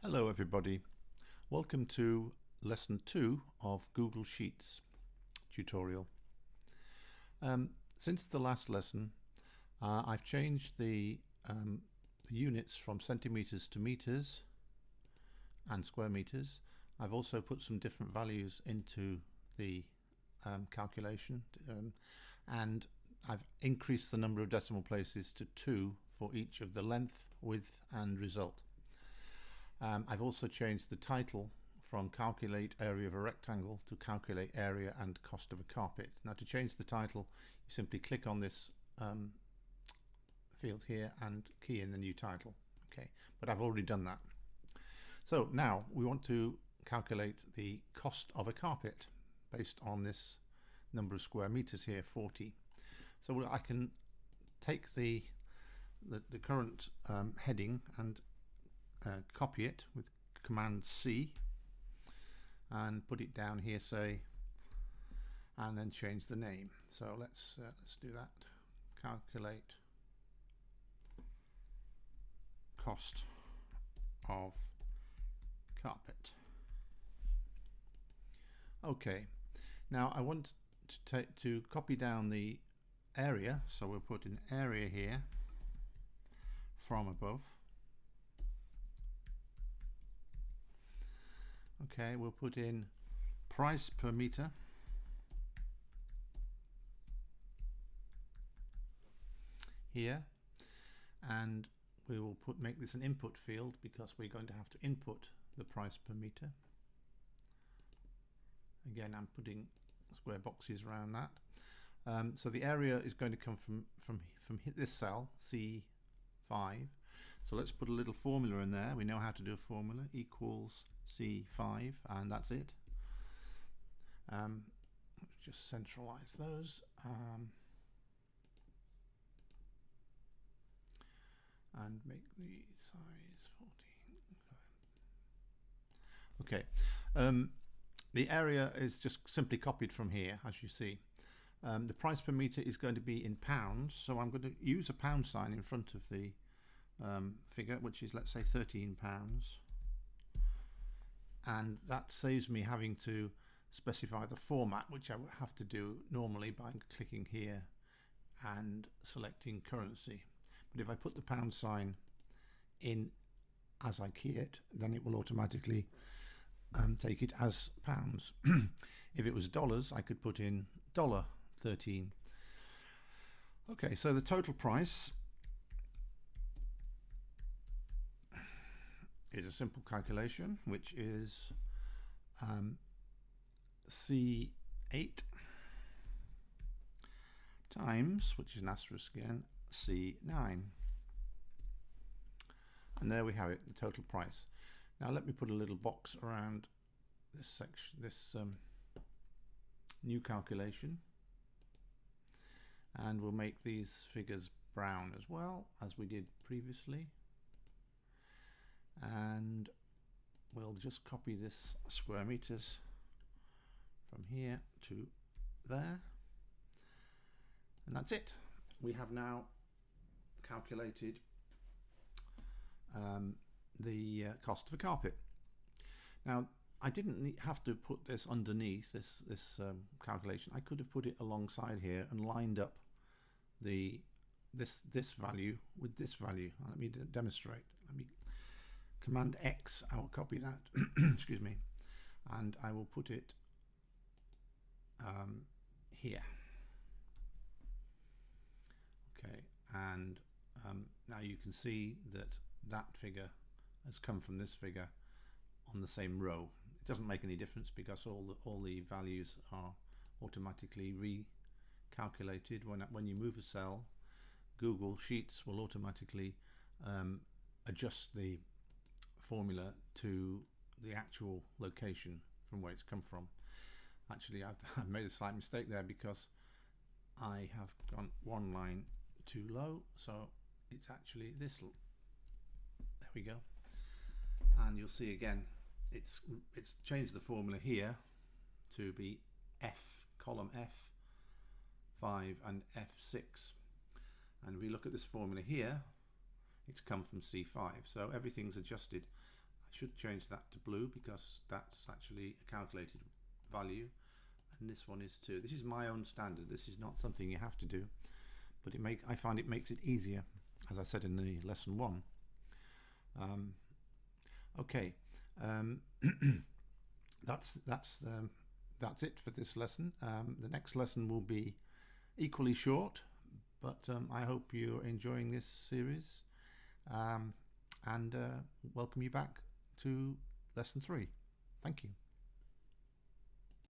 Hello everybody, welcome to lesson 2 of Google Sheets tutorial. Since the last lesson I've changed the units from centimeters to meters and square meters. I've also put some different values into the calculation and I've increased the number of decimal places to 2 for each of the length, width and result. I've also changed the title from calculate area of a rectangle to calculate area and cost of a carpet. Now to change the title you simply click on this field here and key in the new title. Okay, but I've already done that. So now we want to calculate the cost of a carpet based on this number of square meters here, 40. So I can take the current heading and copy it with Command C and put it down here, say, and then change the name. So let's do that. Calculate cost of carpet. Okay, now I want to copy down the area, so we'll put an area here from above. Okay, we'll put in price per meter, here, and we will make this an input field because we're going to have to input the price per meter. Again, I'm putting square boxes around that. So the area is going to come from this cell, C5. So let's put a little formula in there. We know how to do a formula, equals C5, and that's it. Let's just centralize those and make the size 14. Okay, the area is just simply copied from here, as you see. The price per meter is going to be in pounds, so I'm going to use a pound sign in front of the figure, which is, let's say, £13, and that saves me having to specify the format, which I would have to do normally by clicking here and selecting currency. But if I put the pound sign in as I key it, then it will automatically take it as pounds. If it was dollars, I could put in $13. Okay, so the total price is a simple calculation, which is C8 times, which is an asterisk again, C9. And there we have it, the total price. Now let me put a little box around this section, this new calculation, and we'll make these figures brown as well as we did previously. And we'll just copy this square meters from here to there, and that's it. We have now calculated the cost of a carpet. Now I didn't have to put this underneath this calculation. I could have put it alongside here and lined up this value with this value. Let me demonstrate. Let me Command X, I will copy that, excuse me, and I will put it here. Okay, and now you can see that that figure has come from this figure on the same row. It doesn't make any difference because all the values are automatically recalculated. When you move a cell, Google Sheets will automatically adjust the formula to the actual location from where it's come from. Actually, I've made a slight mistake there because I have gone one line too low, so it's actually this. There we go, and you'll see again it's changed the formula here to be F, column F5 and F6, and if we look at this formula here, it's come from C5, so everything's adjusted. should change that to blue because that's actually a calculated value, and this one is too. This is my own standard. This is not something you have to do, but I find it makes it easier, as I said in the lesson 1. Okay, that's it for this lesson. The next lesson will be equally short, but I hope you're enjoying this series, and welcome you back to lesson 3. Thank you.